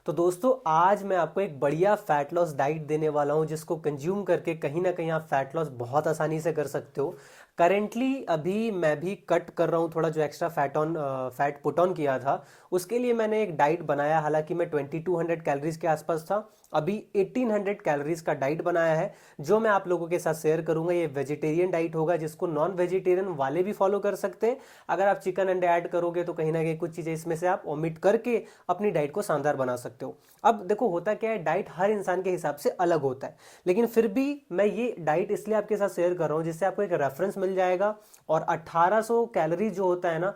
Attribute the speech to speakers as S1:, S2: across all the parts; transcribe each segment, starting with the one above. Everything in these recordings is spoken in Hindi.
S1: तो दोस्तों आज मैं आपको एक बढ़िया फैट लॉस डाइट देने वाला हूं जिसको कंज्यूम करके कहीं ना कहीं आप फैट लॉस बहुत आसानी से कर सकते हो। करेंटली अभी मैं भी कट कर रहा हूं थोड़ा, जो एक्स्ट्रा फैट पुट ऑन किया था उसके लिए मैंने एक डाइट बनाया। हालांकि मैं 2200 कैलोरीज के आसपास था, अभी 1800 कैलोरीज का डाइट बनाया है जो मैं आप लोगों के साथ शेयर करूंगा। ये वेजिटेरियन डाइट होगा जिसको नॉन वेजिटेरियन वाले भी फॉलो कर सकते हैं। अगर आप चिकन अंडे ऐड करोगे तो कहीं ना कहीं कुछ चीज़ें इसमें से आप ओमिट करके अपनी डाइट को शानदार बना सकते हो। अब देखो होता क्या है, डाइट हर इंसान के हिसाब से अलग होता है, लेकिन फिर भी मैं ये डाइट इसलिए आपके साथ शेयर कर रहा हूँ जिससे आपको एक रेफरेंस मिल जाएगा। और 1800 कैलोरी जो होता है ना,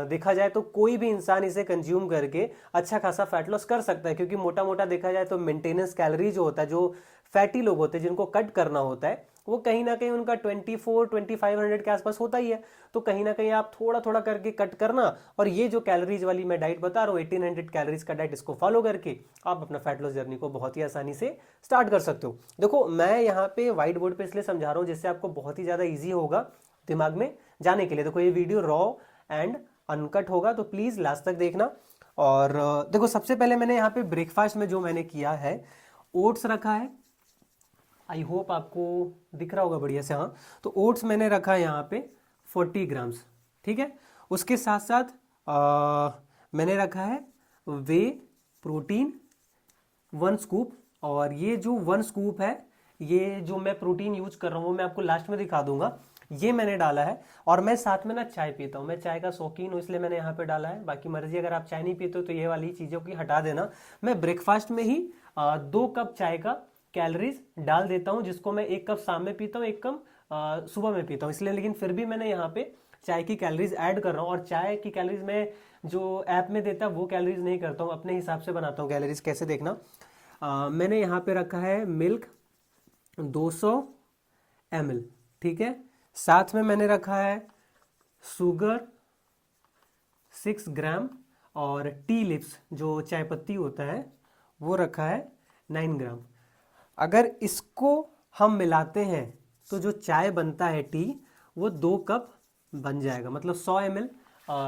S1: देखा जाए तो कोई भी इंसान इसे कंज्यूम करके अच्छा खासा फैट लॉस कर सकता है, क्योंकि मोटा मोटा देखा जाए तो मेंटेनेंस कैलोरी जो होता है, जो फैटी लोग होते हैं जिनको कट करना होता है, वो कहीं ना कहीं उनका 24-2500 के आसपास होता ही है। तो कहीं ना कहीं आप थोड़ा थोड़ा करके कट करना, और ये जो कैलोरीज वाली मैं डाइट बता रहा हूँ 1800 कैलोरीज का डाइट, इसको फॉलो करके आप अपना फैट लॉस जर्नी को बहुत ही आसानी से स्टार्ट कर सकते हो। देखो मैं यहाँ पे व्हाइट बोर्ड पे इसलिए समझा रहा हूँ जिससे आपको बहुत ही ज़्यादा ईजी होगा दिमाग में जाने के लिए। देखो ये वीडियो रॉ एंड अनकट होगा, तो प्लीज़ लास्ट तक देखना। और देखो सबसे पहले मैंने यहाँ पे ब्रेकफास्ट में जो मैंने किया है, ओट्स रखा है। आई होप आपको दिख रहा होगा बढ़िया से। हाँ, तो ओट्स मैंने रखा है यहाँ पे 40 ग्राम्स। ठीक है, उसके साथ साथ मैंने रखा है वे प्रोटीन 1 स्कूप। और ये जो 1 स्कूप है, ये जो मैं प्रोटीन यूज कर रहा हूँ वो मैं आपको लास्ट में दिखा दूंगा। ये मैंने डाला है। और मैं साथ में ना चाय पीता हूँ, मैं चाय का शौकीन हूँ, इसलिए मैंने यहाँ पे डाला है। बाकी मर्जी, अगर आप चाय नहीं पीते हो तो ये वाली चीज़ों की हटा देना। मैं ब्रेकफास्ट में ही 2 कप चाय का कैलोरीज डाल देता हूँ, जिसको मैं 1 कप शाम में पीता हूँ, 1 कप सुबह में पीता हूँ, इसलिए। लेकिन फिर भी मैंने यहाँ पे चाय की कैलोरीज ऐड कर रहा हूँ। और चाय की कैलोरीज मैं जो ऐप में देता है वो कैलोरीज नहीं करता हूँ, अपने हिसाब से बनाता हूँ कैलोरीज। कैसे देखना, मैंने यहाँ पे रखा है मिल्क 200 ml। ठीक है, साथ में मैंने रखा है शुगर 6 ग्राम, और टी लिप्स जो चाय पत्ती होता है वो रखा है 9 ग्राम। अगर इसको हम मिलाते हैं तो जो चाय बनता है टी, वो 2 कप बन जाएगा। मतलब 100 ml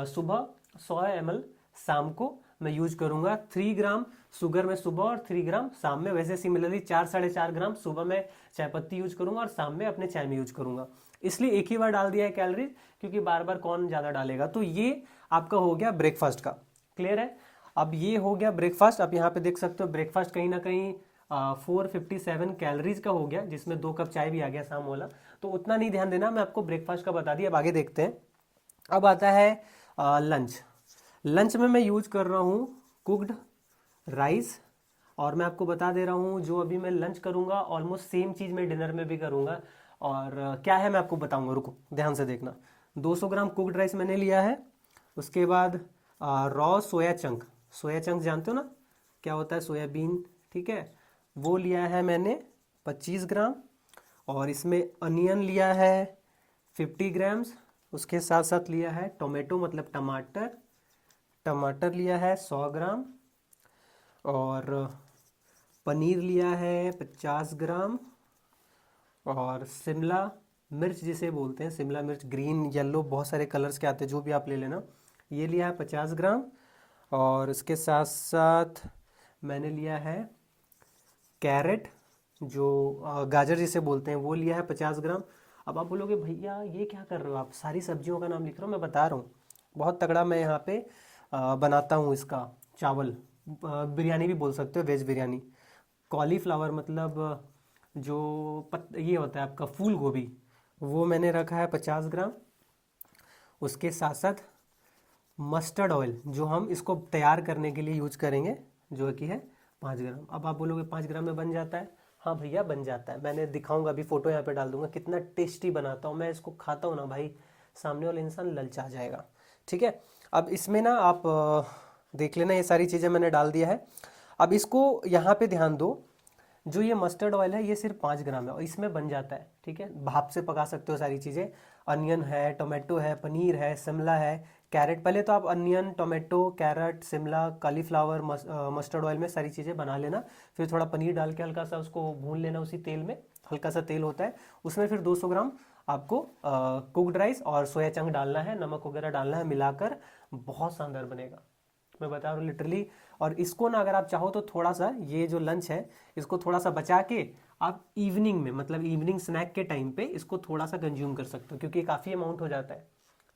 S1: सुबह, 100 ml शाम को मैं यूज करूंगा। 3 ग्राम शुगर में सुबह और 3 ग्राम शाम में। वैसे सिमिलरली 4-4.5 ग्राम सुबह में चाय पत्ती यूज करूंगा और शाम में अपने चाय में यूज करूंगा। इसलिए एक ही बार डाल दिया है कैलोरी, क्योंकि बार बार कौन ज़्यादा डालेगा। तो ये आपका हो गया ब्रेकफास्ट का। क्लियर है? अब ये हो गया ब्रेकफास्ट। आप यहाँ पे देख सकते हो ब्रेकफास्ट कहीं ना कहीं 457 कैलोरीज का हो गया, जिसमें 2 कप चाय भी आ गया शाम वाला। तो उतना नहीं ध्यान देना, मैं आपको ब्रेकफास्ट का बता दिया। अब आगे देखते हैं। अब आता है लंच। लंच में मैं यूज कर रहा हूँ कुक्ड राइस। और मैं आपको बता दे रहा हूँ जो अभी मैं लंच करूँगा ऑलमोस्ट सेम चीज़ मैं डिनर में भी करूँगा। और क्या है मैं आपको बताऊँगा, रुको ध्यान से देखना। 200 ग्राम कुक्ड राइस मैंने लिया है। उसके बाद रॉ सोया चंक, सोया चंक जानते हो ना क्या होता है, सोयाबीन। ठीक है, वो लिया है मैंने 25 ग्राम। और इसमें अनियन लिया है 50 ग्राम्स। उसके साथ साथ लिया है टोमेटो मतलब टमाटर, टमाटर लिया है 100 ग्राम। और पनीर लिया है 50 ग्राम। और शिमला मिर्च जिसे बोलते हैं, शिमला मिर्च ग्रीन येलो बहुत सारे कलर्स के आते हैं, जो भी आप ले लेना, ये लिया है 50 ग्राम। और इसके साथ साथ मैंने लिया है कैरेट, जो गाजर जिसे बोलते हैं, वो लिया है 50 ग्राम। अब आप बोलोगे भैया ये क्या कर रहे हो आप, सारी सब्जियों का नाम लिख रहे हो। मैं बता रहा हूँ, बहुत तगड़ा मैं यहाँ पे बनाता हूँ इसका चावल। बिरयानी भी बोल सकते हो, वेज बिरयानी। कॉलीफ्लावर मतलब जो ये होता है आपका फूल गोभी, वो मैंने रखा है 50 ग्राम। उसके साथ साथ मस्टर्ड ऑयल जो हम इसको तैयार करने के लिए यूज करेंगे, जो कि है 5 ग्राम। अब आप बोलोगे 5 ग्राम में बन जाता है? हाँ भैया बन जाता है। मैंने दिखाऊंगा, अभी फोटो यहाँ पे डाल दूंगा कितना टेस्टी बनाता हूँ मैं। इसको खाता हूँ ना भाई, सामने वाला इंसान ललचा जाएगा। ठीक है, अब इसमें ना आप देख लेना, ये सारी चीज़ें मैंने डाल दिया है। अब इसको यहाँ पे ध्यान दो, जो ये मस्टर्ड ऑयल है ये सिर्फ 5 ग्राम है और इसमें बन जाता है। ठीक है, भाप से पका सकते हो सारी चीज़ें। अनियन है, टोमेटो है, पनीर है, शिमला है, कैरेट। पहले तो आप onion, tomato, carrot, Shimla, cauliflower mustard oil में सारी चीज़ें बना लेना। फिर थोड़ा पनीर डाल के हल्का सा उसको भून लेना उसी तेल में। हल्का सा तेल होता है उसमें, फिर 200 ग्राम आपको कुक्ड राइस और सोया चंक डालना है, नमक वगैरह डालना है, मिलाकर बहुत शानदार बनेगा। मैं बता रहा हूँ लिटरली। और इसको ना अगर आप चाहो तो थोड़ा सा ये जो लंच है इसको थोड़ा सा बचा के आप इवनिंग में, मतलब इवनिंग स्नैक के टाइम पे इसको थोड़ा सा कंज्यूम कर सकते हो, क्योंकि काफ़ी अमाउंट हो जाता है,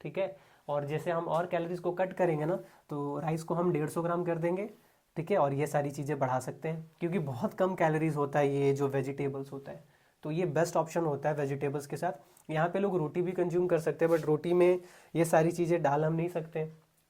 S1: ठीक है। और जैसे हम और कैलोरीज को कट करेंगे ना, तो राइस को हम 150 ग्राम कर देंगे, ठीक है। और ये सारी चीज़ें बढ़ा सकते हैं, क्योंकि बहुत कम कैलोरीज होता है ये जो वेजिटेबल्स होता है, तो ये बेस्ट ऑप्शन होता है वेजिटेबल्स के साथ। यहाँ पे लोग रोटी भी कंज्यूम कर सकते हैं, बट रोटी में ये सारी चीज़ें डाल हम नहीं सकते,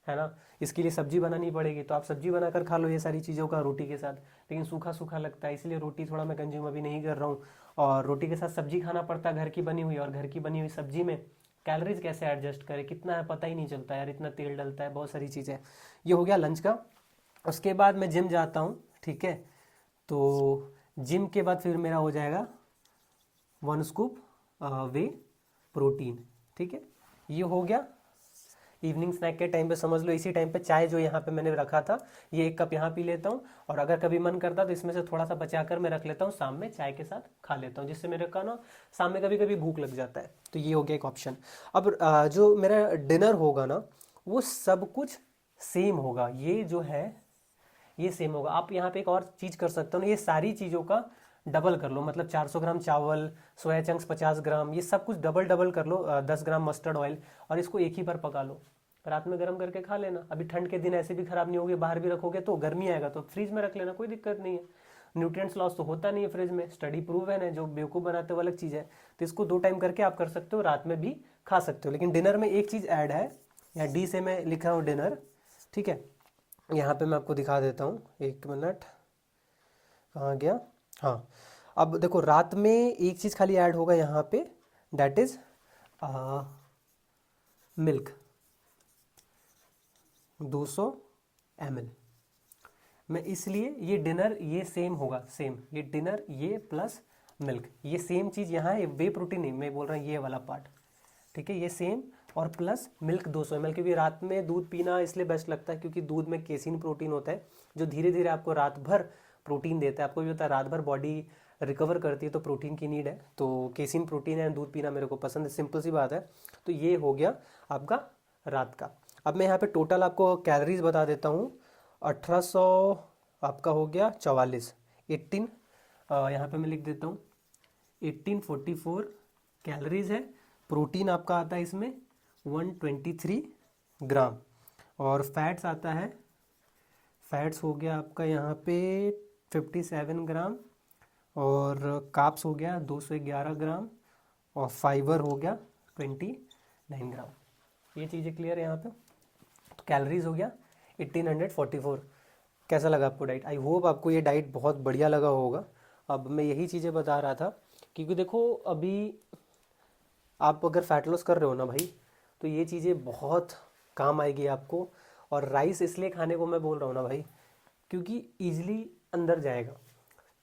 S1: है ना। इसके लिए सब्जी बनानी पड़ेगी, तो आप सब्जी बनाकर खा लो ये सारी चीज़ों का रोटी के साथ, लेकिन सूखा सूखा लगता है, इसलिए रोटी थोड़ा मैं कंज्यूम अभी नहीं कर रहा हूँ। और रोटी के साथ सब्जी खाना पड़ता है घर की बनी हुई, और घर की बनी हुई सब्जी में कैलोरीज कैसे एडजस्ट करें, कितना है पता ही नहीं चलता यार, इतना तेल डलता है, बहुत सारी चीज़ें। ये हो गया लंच का। उसके बाद मैं जिम जाता हूँ, ठीक है। तो जिम के बाद फिर मेरा हो जाएगा 1 स्कूप वे प्रोटीन, ठीक है। ये हो गया इवनिंग स्नैक के टाइम पे, समझ लो इसी टाइम पे चाय जो यहाँ पे मैंने रखा था, ये 1 कप यहाँ पी लेता हूँ, और अगर कभी मन करता तो इसमें से थोड़ा सा बचा कर मैं रख लेता हूँ, शाम में चाय के साथ खा लेता हूँ, जिससे मेरे का ना शाम में कभी कभी भूख लग जाता है। तो ये हो गया एक ऑप्शन। अब जो मेरा डिनर होगा ना, वो सब कुछ सेम होगा, ये जो है ये सेम होगा। आप यहाँ पे एक और चीज़ कर सकते हो ना, ये सारी चीज़ों का डबल कर लो, मतलब 400 ग्राम चावल, सोया चंक्स 50 ग्राम, ये सब कुछ डबल डबल कर लो, 10 ग्राम मस्टर्ड ऑयल, और इसको एक ही बार पका लो, रात में गर्म करके खा लेना। अभी ठंड के दिन ऐसे भी खराब नहीं होगी, बाहर भी रखोगे तो गर्मी आएगा, तो फ्रीज में रख लेना, कोई दिक्कत नहीं है। न्यूट्रिएंट्स लॉस तो होता नहीं है फ्रिज में, स्टडी प्रूव है ना, जो बेवकूफ़ बनाते हो अलग चीज़ है। तो इसको 2 टाइम करके आप कर सकते हो, रात में भी खा सकते हो। लेकिन डिनर में एक चीज़ ऐड है, या डी से मैं लिखा हूँ डिनर, ठीक है। यहाँ पे मैं आपको दिखा देता हूँ, 1 मिनट, कहाँ गया, हाँ। अब देखो रात में एक चीज़ खाली ऐड होगा यहाँ पे, दैट इज मिल्क, 200 ml। मैं इसलिए ये डिनर ये सेम होगा, सेम ये डिनर ये प्लस मिल्क, ये सेम चीज़ यहाँ है, वे प्रोटीन नहीं, मैं बोल रहा हूँ ये वाला पार्ट, ठीक है। ये सेम, और प्लस मिल्क 200 ml, क्योंकि रात में दूध पीना इसलिए बेस्ट लगता है क्योंकि दूध में केसिन प्रोटीन होता है, जो धीरे धीरे आपको रात भर प्रोटीन देता है। आपको भी पता है रात भर बॉडी रिकवर करती है, तो प्रोटीन की नीड है, तो केसिन प्रोटीन है, दूध पीना मेरे को पसंद है, सिंपल सी बात है। तो ये हो गया आपका रात का। अब मैं यहाँ पे टोटल आपको कैलोरीज बता देता हूँ, 1800 आपका हो गया 44, 18 यहाँ पे मैं लिख देता हूँ 1844 कैलोरीज है। प्रोटीन आपका आता है इसमें 123 ग्राम, और फैट्स आता है, फैट्स हो गया आपका यहाँ पे 57 ग्राम, और कार्ब्स हो गया 211 ग्राम, और फाइबर हो गया 29 ग्राम। ये चीज़ें क्लियर है यहाँ पे। तो कैलोरीज हो गया 1844। कैसा लगा आपको डाइट? आई होप आपको ये डाइट बहुत बढ़िया लगा होगा। अब मैं यही चीज़ें बता रहा था, क्योंकि देखो अभी आप अगर फैट लॉस कर रहे हो ना भाई, तो ये चीज़ें बहुत काम आएगी आपको। और राइस इसलिए खाने को मैं बोल रहा हूँ ना भाई, क्योंकि ईजिली अंदर जाएगा।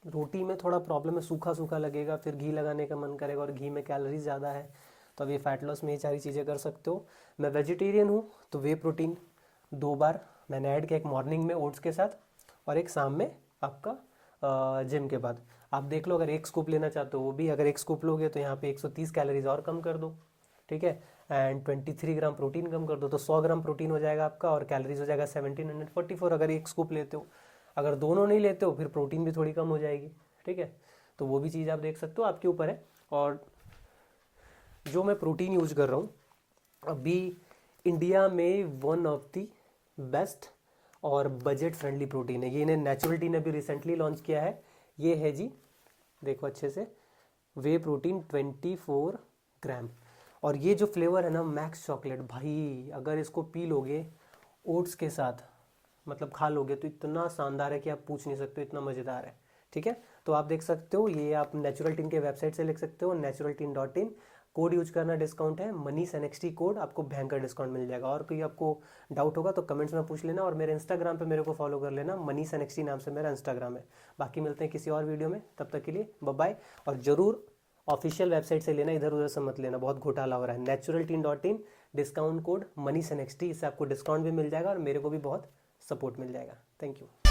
S1: रोटी में थोड़ा प्रॉब्लम है, सूखा सूखा लगेगा, फिर घी लगाने का मन करेगा, और घी में कैलोरीज ज़्यादा है। तो अब ये फैट लॉस में ये सारी चीज़ें कर सकते हो। मैं वेजिटेरियन हूँ, तो वे प्रोटीन 2 बार मैंने ऐड किया, एक मॉर्निंग में ओट्स के साथ, और एक शाम में आपका जिम के बाद। आप देख लो, अगर 1 स्कूप लेना चाहते हो वो भी, अगर 1 स्कूप लोगे तो यहाँ पे 130 कैलोरीज और कम कर दो, ठीक है। एंड 23 ग्राम प्रोटीन कम कर दो, तो 100 ग्राम प्रोटीन हो जाएगा आपका, और कैलोरीज हो जाएगा 1744 अगर 1 स्कूप लेते हो। अगर दोनों नहीं लेते हो फिर प्रोटीन भी थोड़ी कम हो जाएगी, ठीक है। तो वो भी चीज़ आप देख सकते हो, आपके ऊपर है। और जो मैं प्रोटीन यूज कर रहा हूँ अभी इंडिया में, वन ऑफ द बेस्ट और बजट फ्रेंडली प्रोटीन है। ये इन्हें नेचुरलिटी ने भी रिसेंटली लॉन्च किया है। ये है जी, देखो अच्छे से, वे प्रोटीन 24 ग्राम। और ये जो फ्लेवर है ना, मैक्स चॉकलेट, भाई अगर इसको पी लोगे ओट्स के साथ, मतलब खा लोगे, तो इतना शानदार है कि आप पूछ नहीं सकते, इतना मज़ेदार है, ठीक है। तो आप देख सकते हो, ये आप नेचुरल टीन के वेबसाइट से लिख सकते हो, naturalteen.in। कोड यूज करना, डिस्काउंट है मनीष NXT कोड, आपको भयंकर डिस्काउंट मिल जाएगा। और कोई आपको डाउट होगा तो कमेंट्स में पूछ लेना, और मेरे इंस्टाग्राम पे मेरे को फॉलो कर लेना, मनीष NXT नाम से मेरा इंस्टाग्राम है। बाकी मिलते हैं किसी और वीडियो में, तब तक के लिए बाय बाय। और ज़रूर ऑफिशियल वेबसाइट से लेना, इधर उधर से मत लेना, बहुत घोटाला हो रहा है। naturalteen.in, discount code Manish NXT, इससे आपको डिस्काउंट भी मिल जाएगा और मेरे को भी बहुत सपोर्ट मिल जाएगा। Thank you.